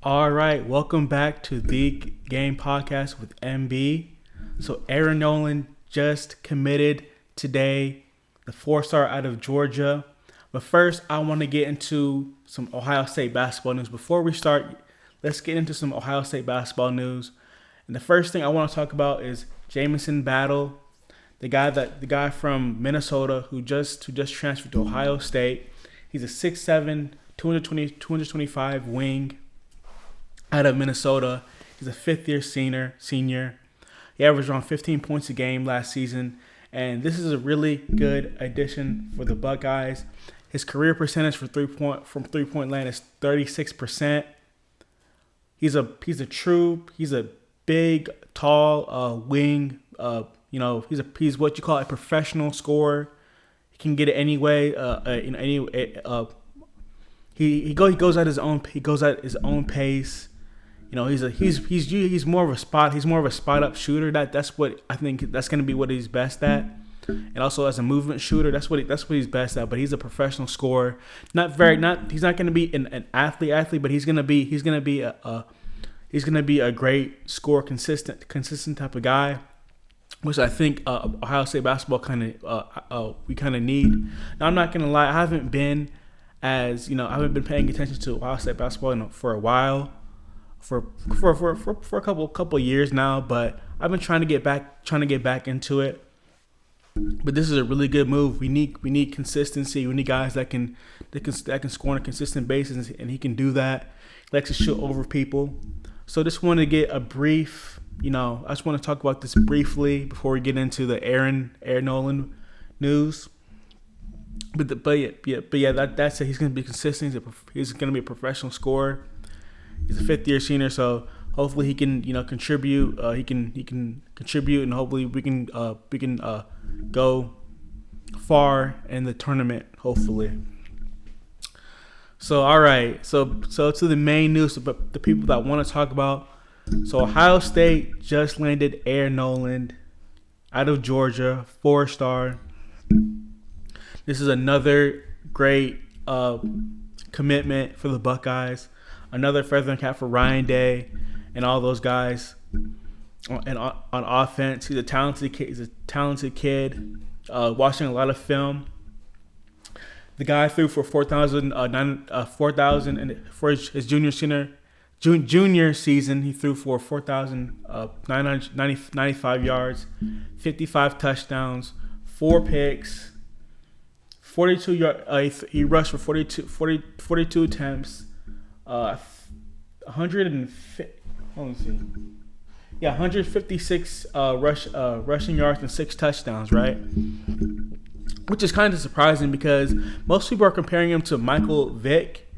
All right, welcome back to the Game Podcast with MB. So Aaron Noland just committed today, the 4-star out of Georgia. But first, I want to get into some Ohio State basketball news. Before we start, let's get into some Ohio State basketball news. And the first thing I want to talk about is Jamison Battle, the guy from Minnesota who just transferred to Ohio State. He's a 6'7", 225 wing out of Minnesota. He's a fifth-year senior. He averaged around 15 points a game last season, and this is a really good addition for the Buckeyes. His career percentage from three-point land is 36%. He's a big, tall wing. He's what you call a professional scorer. He can get it anyway. He goes at his own pace. You know, he's more of a spot up shooter. That's what I think. That's going to be what he's best at. And also as a movement shooter, that's what he's best at. But he's a professional scorer. He's not going to be an athlete, but he's going to be a great scorer, consistent type of guy, which I think Ohio State basketball we kind of need. Now I'm not going to lie, I haven't been paying attention to Ohio State basketball for a while. For a couple years now, but I've been trying to get back into it. But this is a really good move. We need consistency. We need guys that can score on a consistent basis, and he can do that. He likes to shoot over people. So just want to get a brief. I just want to talk about this briefly before we get into the Aaron Noland news. That's it. He's going to be consistent. He's going to be a professional scorer. He's a fifth-year senior, so hopefully he can, contribute. He can contribute, and hopefully we can go far in the tournament. Hopefully. So all right, so to the main news, but the people that I want to talk about. So Ohio State just landed Aaron Noland out of Georgia, 4-star. This is another great commitment for the Buckeyes. Another feather in cap for Ryan Day and all those guys. And on offense, he's a talented kid. Watching a lot of film. The guy threw for 4,000 and for his junior season. He threw for 4,995 yards, 55 touchdowns, 4 picks, 42 yards. He rushed for 42 attempts. 156 rushing yards and 6 touchdowns, right? Which is kind of surprising because most people are comparing him to Michael Vick,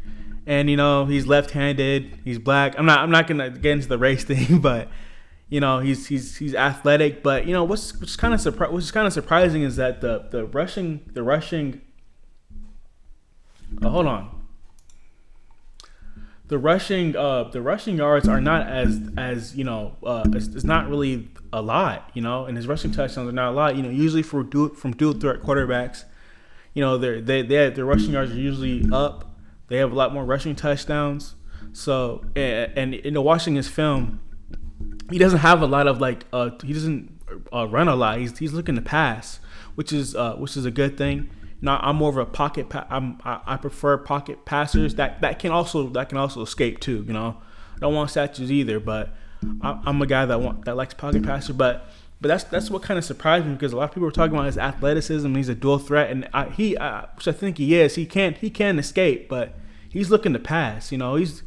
and he's left-handed, he's black. I'm not gonna get into the race thing, but he's athletic. But what's kind of surprising is that the rushing. Hold on. The rushing yards are not as it's not really a lot, and his rushing touchdowns are not a lot. Usually from dual threat quarterbacks, their rushing yards are usually up. They have a lot more rushing touchdowns. So and watching his film, he doesn't have a lot of he doesn't run a lot. He's looking to pass, which is a good thing. Now I'm more of a pocket. I prefer pocket passers that can also escape too. I don't want statues either, but I'm a guy that likes pocket passer. But that's what kind of surprised me because a lot of people were talking about his athleticism. And he's a dual threat, and which I think he is. He can escape, but he's looking to pass. He's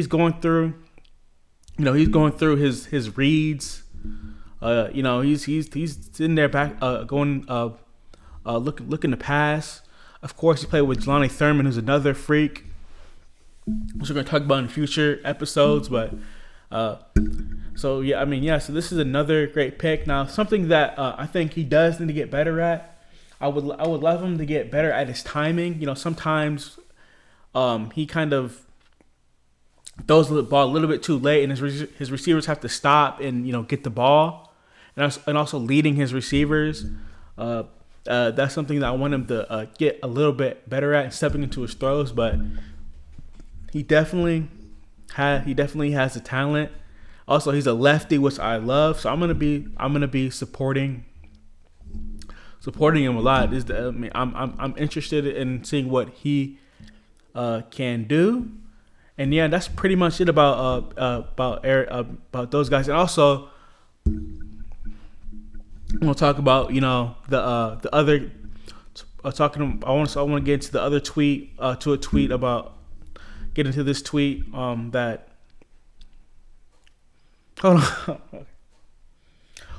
going through. He's going through his reads. He's sitting there back going. Looking to pass. Of course, he played with Jelani Thurman, who's another freak, which we're going to talk about in future episodes. But so this is another great pick. Now, something that I think he does need to get better at. I would love him to get better at his timing. Sometimes he kind of throws the ball a little bit too late, and his receivers have to stop and get the ball, and also leading his receivers. That's something that I want him to get a little bit better at, stepping into his throws. But he definitely has the talent. Also, he's a lefty, which I love. So I'm gonna be supporting him a lot. I'm interested in seeing what he can do. And yeah, that's pretty much it about those guys. And also, we'll talk about the other talking. I want to get into the other tweet to a tweet about get into this tweet that. Hold on.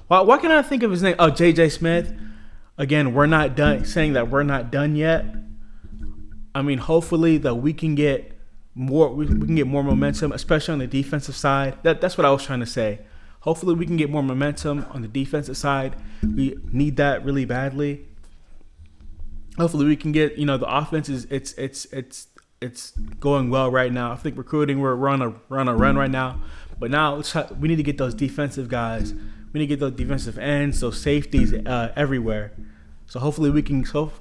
Why can't I think of his name? Oh, JJ Smith. Again, we're not done saying that we're not done yet. I mean, hopefully that we can get more. We can get more momentum, especially on the defensive side. That's what I was trying to say. Hopefully, we can get more momentum on the defensive side. We need that really badly. Hopefully, we can get the offense is it's going well right now. I think recruiting we're on a run right now. But now we need to get those defensive guys. We need to get those defensive ends, those safeties everywhere. So hopefully we can go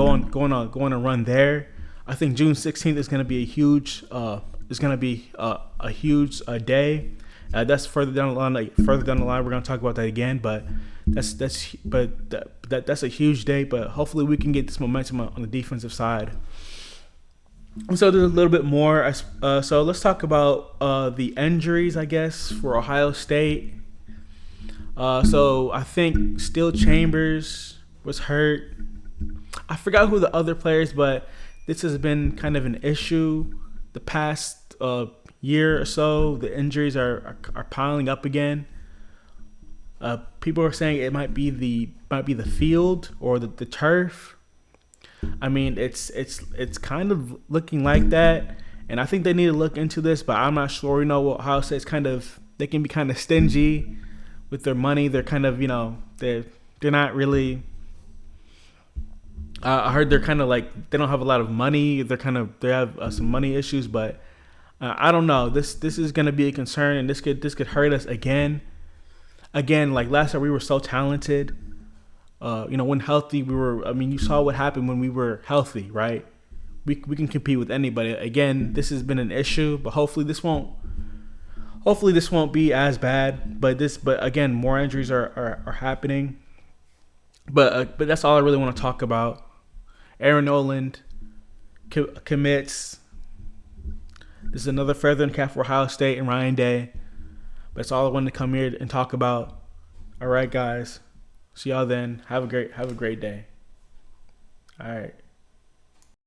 on a run there. I think June 16th is going to be a huge day. That's further down the line. We're going to talk about that again. But that's a huge day. But hopefully we can get this momentum on the defensive side. So there's a little bit more. So let's talk about the injuries, I guess, for Ohio State. So I think Steele Chambers was hurt. I forgot who the other players, but this has been kind of an issue the past year or so. The injuries are piling up again. People are saying it might be the field or the turf. I mean, it's kind of looking like that, and I think they need to look into this. But I'm not sure. Ohio State's they can be kind of stingy with their money. They're kind of they're not really. I heard they're kind of like they don't have a lot of money. They have some money issues, but I don't know. This is going to be a concern, and this could hurt us again. Again, like last year, we were so talented. When healthy, you saw what happened when we were healthy, right? We can compete with anybody. Again, this has been an issue, but hopefully this won't be as bad. But again, more injuries are happening. But that's all I really want to talk about. Aaron Noland commits. This is another feather in the cap for Ohio State and Ryan Day. But that's all I wanted to come here and talk about. All right, guys. See y'all then. Have a great day. All right.